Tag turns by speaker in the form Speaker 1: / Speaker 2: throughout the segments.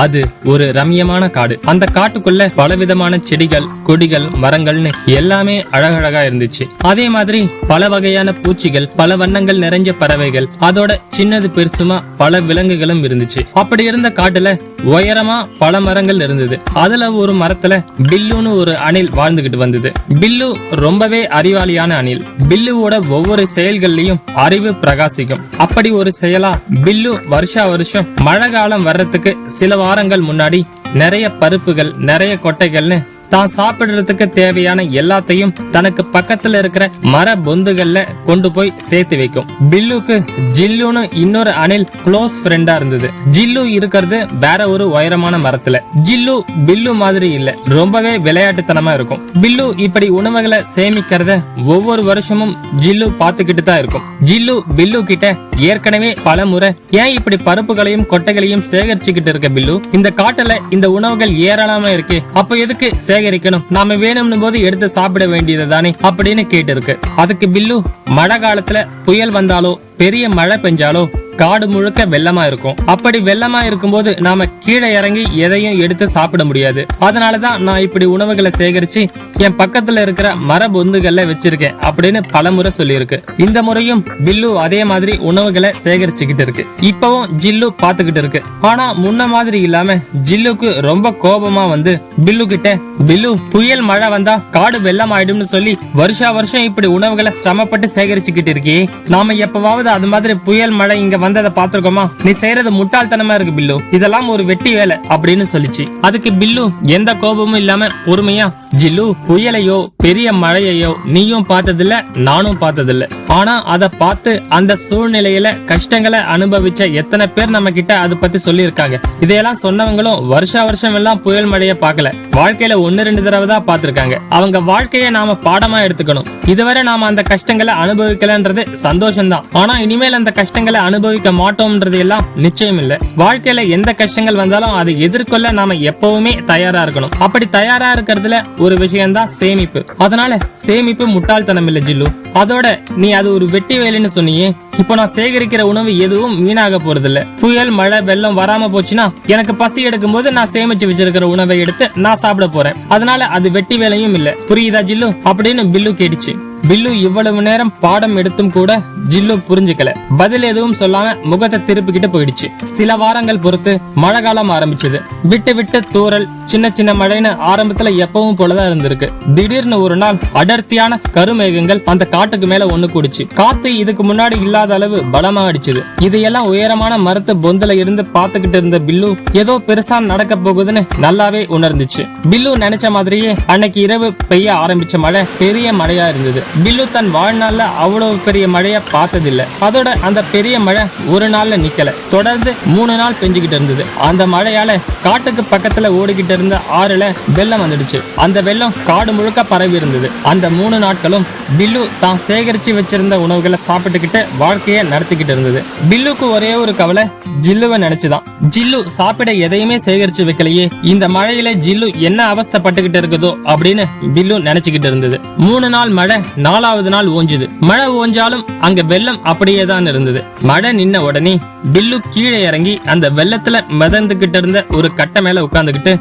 Speaker 1: அது ஒரு ரம்யமான காடு. அந்த காட்டுக்குள்ள பலவிதமான செடிகள், கொடிகள், மரங்கள்னு எல்லாமே அழகழகா இருந்துச்சு. அதே மாதிரி பல வகையான பூச்சிகள், பல வண்ணங்கள் நிறைஞ்ச பறவைகள், அதோட சின்னது பெருசுமா பல விலங்குகளும் இருந்துச்சு. அப்படி இருந்த காட்டுல உயரமா பல மரங்கள் இருந்தது. அதுல ஒரு மரத்துல பில்லுன்னு ஒரு அணில் வாழ்ந்துகிட்டு வந்தது. பில்லு ரொம்பவே அறிவாளியான அணில். பில்லுவோட ஒவ்வொரு செயல்கள்லயும் அறிவு பிரகாசிக்கும். அப்படி ஒரு செயலா பில்லு வருஷா வருஷம் மழை காலம் வர்றதுக்கு சில வாரங்கள் முன்னாடி நிறைய பருப்புகள், நிறைய கொட்டைகள்னு தான் சாப்பிடுறதுக்கு தேவையான எல்லாத்தையும் தனக்கு பக்கத்துல இருக்கிற மர பொந்துகள்ல கொண்டு போய் சேர்த்து வைக்கும். பில்லுக்கு ஜில்லுன்னு இன்னொரு அணில் க்ளோஸ் ஃப்ரெண்டா இருந்தது. ஜில்லு இருக்கிறது வேற ஒரு உயரமான மரத்துல. ஜில்லு பில்லு மாதிரி இல்ல, ரொம்பவே விளையாட்டுத்தனமா இருக்கும். பில்லு இப்படி உணவுகளை சேமிக்கிறத ஒவ்வொரு வருஷமும் ஜில்லு பாத்துக்கிட்டு தான் இருக்கும். ஜில்லு பில்லு கிட்ட ஏற்கனவே பல முறை, ஏன் இப்படி பருப்புகளையும் கொட்டைகளையும் சேகரிச்சுக்கிட்டு இருக்க பில்லு? இந்த காட்டுல இந்த உணவுகள் ஏராளமா இருக்கு, அப்ப எதுக்கு சேகரிக்கணும்? நாம வேணும்னு போது எடுத்து சாப்பிட வேண்டியது தானே அப்படின்னு கேட்டு இருக்கு. அதுக்கு பில்லு, மழை காலத்துல புயல் வந்தாலோ பெரிய மழை பெஞ்சாலோ காடு முழுக்க வெள்ளமா இருக்கும். அப்படி வெள்ளமா இருக்கும்போது நாம கீழே இறங்கி எதையும் எடுத்து சாப்பிட முடியாது. அதனாலதான் நான் இப்படி உணவுகளை சேகரிச்சு என் பக்கத்துல இருக்கிற மர பொந்துகள்ல வச்சிருக்கேன் அப்படின்னு பலமுறை சொல்லியிருக்கு. இந்த முறையும் பில்லு அதே மாதிரி உணவுகளை சேகரிச்சுக்கிட்டு இருக்கு. இப்பவும் ஜில்லு பாத்துக்கிட்டு இருக்கு. ஆனா முன்ன மாதிரி இல்லாம ஜில்லுக்கு ரொம்ப கோபமா வந்து பில்லு கிட்ட, பில்லு, புயல் மழை வந்தா காடு வெள்ளம் ஆயிடும்னு சொல்லி வருஷா வருஷம் இப்படி உணவுகளை சிரமப்பட்டு சேகரிச்சுக்கிட்டு இருக்கே, நாம எப்பவாவது அது மாதிரி புயல் மழை இங்க வந்ததை பாத்துருக்கோமா? நீ செய்யறது முட்டாள்தனமா இருக்கு பில்லு, இதெல்லாம் ஒரு வெட்டி வேலை அப்படின்னு சொல்லிச்சு. அதுக்கு பில்லு எந்த கோபமும் இல்லாம பொறுமையா, ஜில்லு, புயலையோ பெரிய மழையையோ நீயும் பார்த்ததில்ல, நானும் பார்த்ததில்ல. ஆனா அதை பார்த்து அந்த சூழ்நிலையில கஷ்டங்களை அனுபவிச்ச எத்தனை பேர் நம்ம கிட்ட அதை பத்தி சொல்லி இருக்காங்க. இதையெல்லாம் சொன்னவங்களும் வருஷா வருஷம் எல்லாம் புயல் மழைய பார்க்கல, வாழ்க்கையில 1-2 தடவை தான் பார்த்திருக்காங்க. அவங்க வாழ்க்கைய நாம பாடமா எடுத்துக்கணும். இதுவரை நாம அந்த கஷ்டங்களை அனுபவிக்கலன்றது சந்தோஷம்தான். ஆனா இனிமேல் அந்த கஷ்டங்களை அனுபவிக்க மாட்டோம்ன்றது எல்லாம் நிச்சயம் இல்ல. வாழ்க்கையில எந்த கஷ்டங்கள் வந்தாலும் அதை எதிர்கொள்ள நாம எப்பவுமே தயாரா இருக்கணும். அப்படி தயாரா இருக்கிறதுல ஒரு விஷயம்தான் சேமிப்பு. அதனால சேமிப்பு முட்டாள்தனம் இல்ல ஜில்லு. அதோட நீ அது ஒரு வெட்டி வேலைன்னு சொன்னியே, இப்போ நான் சேகரிக்கிற உணவு எதுவும் வீணாக போறது இல்ல. புயல் மழை வெள்ளம் வராம போச்சுன்னா எனக்கு பசி எடுக்கும் போது நான் சேமிச்சு வச்சிருக்கிற உணவை எடுத்து நான் சாப்பிட போறேன். அதனால அது வெட்டி வேலையும் இல்ல, புரியுதா ஜில்லு அப்படின்னு பில்லு கேட்டுச்சு. பில்லு இவ்வளவு நேரம் பாடம் எடுத்தும் கூட ஜில்லு புரிஞ்சுக்கல. பதில் எதுவும் சொல்லாம முகத்தை திருப்பிக்கிட்டு போயிடுச்சு. சில வாரங்கள் பொறுத்து மழை காலம் ஆரம்பிச்சது. விட்டு விட்டு தூறல், சின்ன சின்ன மழைன்னு ஆரம்பத்துல எப்பவும் போலதான் இருந்திருக்கு. திடீர்னு ஒரு நாள் அடர்த்தியான கருமேகங்கள் அந்த காட்டுக்கு மேல ஒண்ணு கூடிச்சு. காத்து இதுக்கு முன்னாடி இல்லாத அளவு பலமா அடிச்சது. இதையெல்லாம் உயரமான மரத்து பொந்துல இருந்து பாத்துக்கிட்டு இருந்த பில்லு ஏதோ பெருசா நடக்க போகுதுன்னு நல்லாவே உணர்ந்துச்சு. பில்லு நினைச்ச மாதிரியே அன்னைக்கு இரவு பெய்ய ஆரம்பிச்ச மழை பெரிய மழையா இருந்தது. பில்லு தன் வாழ்நாள்ல அவ்வளவு பெரிய மழைய பார்த்ததில்ல. அதோட அந்த பெரிய மழை ஒரு நாள்ல நிக்கல, தொடர்ந்து 3 நாள் பெஞ்சுக்கிட்டு இருந்தது. அந்த மழையால காட்டுக்கு பக்கத்துல ஓடிக்கிட்டு இருந்த ஆறுல வெள்ளம் வந்துடுச்சு. அந்த வெள்ளம் காடு முழுக்க பரவி இருந்தது. அந்த 3 நாட்களும் பில்லு தான் சேகரிச்சு வச்சிருந்த உணவுகளை சாப்பிட்டுக்கிட்டு வாழ்க்கைய நடத்திக்கிட்டு இருந்தது. பில்லுக்கு ஒரே ஒரு கவலை, ஜில்லுவை நினைச்சுதான். ஜில்லு சாப்பிட எதையுமே சேகரிச்சு வைக்கலையே, இந்த மழையில ஜில்லு என்ன அவஸ்தைப்பட்டுக்கிட்டு இருக்குதோ அப்படின்னு பில்லு நினைச்சுக்கிட்டு இருந்தது. 3 நாள் மழை 4வது நாள் ஓஞ்சுது. மழை ஓஞ்சாலும் அங்க வெள்ளம் அப்படியே தான் இருந்தது. மழை நின்ன உடனே பில்லு கீழே இறங்கி அந்த வெள்ளத்துல மிதந்துகிட்டு இருந்த ஒரு கட்டை மேல உட்கார்ந்துகிட்டு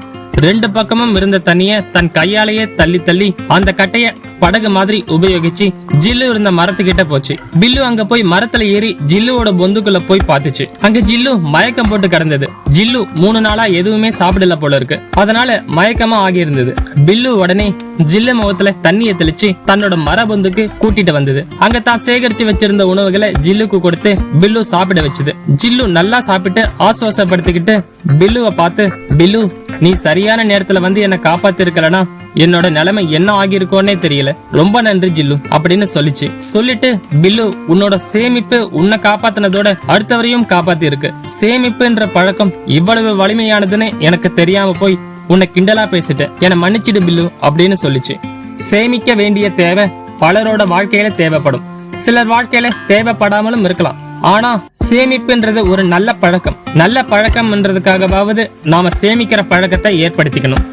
Speaker 1: 2 பக்கமும் இருந்த தண்ணிய தன் கையாலேயே தள்ளி தள்ளி அந்த கட்டைய படகு மாதிரி உபயோகிச்சு ஜில்லு இருந்த மரத்துக்கிட்ட போச்சு. பில்லு அங்க போய் மரத்துல ஏறி ஜில்லுவோட பொந்துக்குள்ள போய் பாத்துச்சு. அங்க ஜில்லு மயக்கம் போட்டு கிடந்தது. ஜில்லு 3 நாளா எதுவுமே சாப்பிடல போல இருக்கு, அதனால மயக்கமா ஆகி இருந்தது. பில்லு உடனே ஜில்லு முகத்துல தண்ணிய தெளிச்சு தன்னோட மர பொந்துக்கு கூட்டிட்டு வந்தது. அங்க தான் சேகரிச்சு வச்சிருந்த உணவுகளை ஜில்லுக்கு கொடுத்து பில்லு சாப்பிட வச்சது. ஜில்லு நல்லா சாப்பிட்டு ஆசுவாசப்படுத்திக்கிட்டு பில்லுவை பார்த்து, பில்லு, நீ சரியான நேரத்துல வந்து என்ன காப்பாத்தி இருக்கலனா என்னோட நிலைமை என்ன ஆகிருக்கோன்னே தெரியல, ரொம்ப நன்றி ஜில்லு அப்படின்னு சொல்லிச்சு. சொல்லிட்டு, பில்லு, உன்னோட சேமிப்பு உன்னை காப்பாத்தினதோட அடுத்தவரையும் காப்பாத்தி இருக்கு. சேமிப்புன்ற பழக்கம் இவ்வளவு வலிமையானதுன்னு எனக்கு தெரியாம போய் உன்னை கிண்டலா பேசிட்டேன், என்னை மன்னிச்சிடு பில்லு அப்படின்னு சொல்லிச்சு. சேமிக்க வேண்டிய தேவை பலரோட வாழ்க்கையில தேவைப்படும், சிலர் வாழ்க்கையில தேவைப்படாமலும் இருக்கலாம். ஆனா சேமிப்புன்றது ஒரு நல்ல பழக்கம். நல்ல பழக்கம்ன்றதுக்காகவாவது நாம சேமிக்கிற பழக்கத்தை ஏற்படுத்திக்கணும்.